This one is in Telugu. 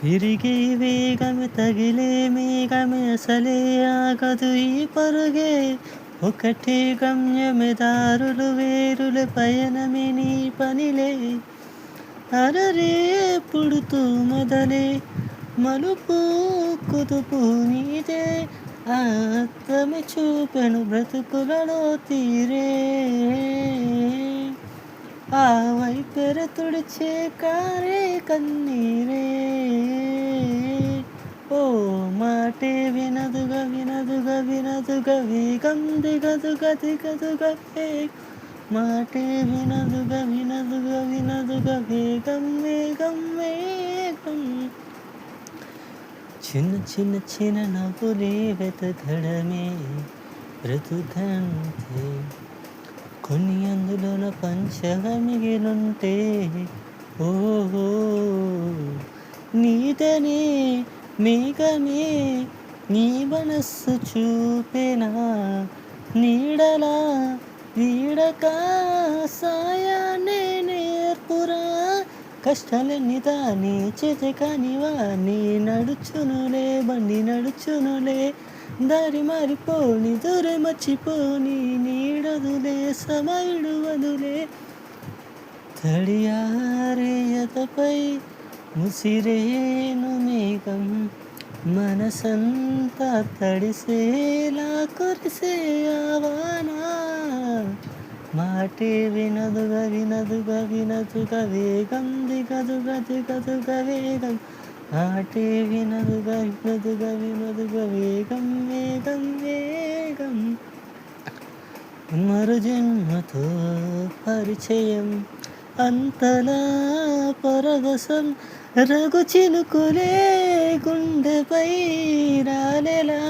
తిరిగే వేగమే తగిలే మేఘమే అసలే ఆగదు ఈ పరుగే ఒకటే గమ్యమే దారులు వేరులే పయనమే నీ పనిలే అరరే పుడుతూ మొదలే మలుపు కుదుపు నీదే అర్థమే చూపెను బ్రతుకులలో తీరే ఆ వైపెర తుడిచే కారే కన్నీరే ఓ మాటే వినదుగా వినదుగా వినదుగా వేగం దిగదుగా దిగదుగా మాటే వినదుగా వినదుగా వినదుగా వేగం వేగం వేగం చిన్న చిన్న చిన్న నవ్వులే వెతకడమే బ్రతుకంతే కొన్ని అందులోన పంచగా మిగిలుంటే ఓహో నీదనే మేఘమే నీ మనస్సు చూపెనా నీడలా వీడక సాయాన్నే నేర్పురా కష్టాలన్నీ దాని చేతే కానివా నీ నడుచునులే బండి నడుచునులే దారి మారిపోని దూరే మర్చిపోని నీడదులే సమయుడు వదులే తడియారేయతపై ముసిరేను మేఘం మనసంతా తడిసేలా కురిసే ఆవానా మాటే వినదుగా వినదుగా వినదుగా వేగం దిగదుగా దిగదుగా వేగం మాటే వినదుగా వినదుగా వినదుగా వేగం వేగం వేగం మరు జన్మతో పరిచయం అంతలా పరవశం రఘు చినుకులే గుండెపై రాలేలా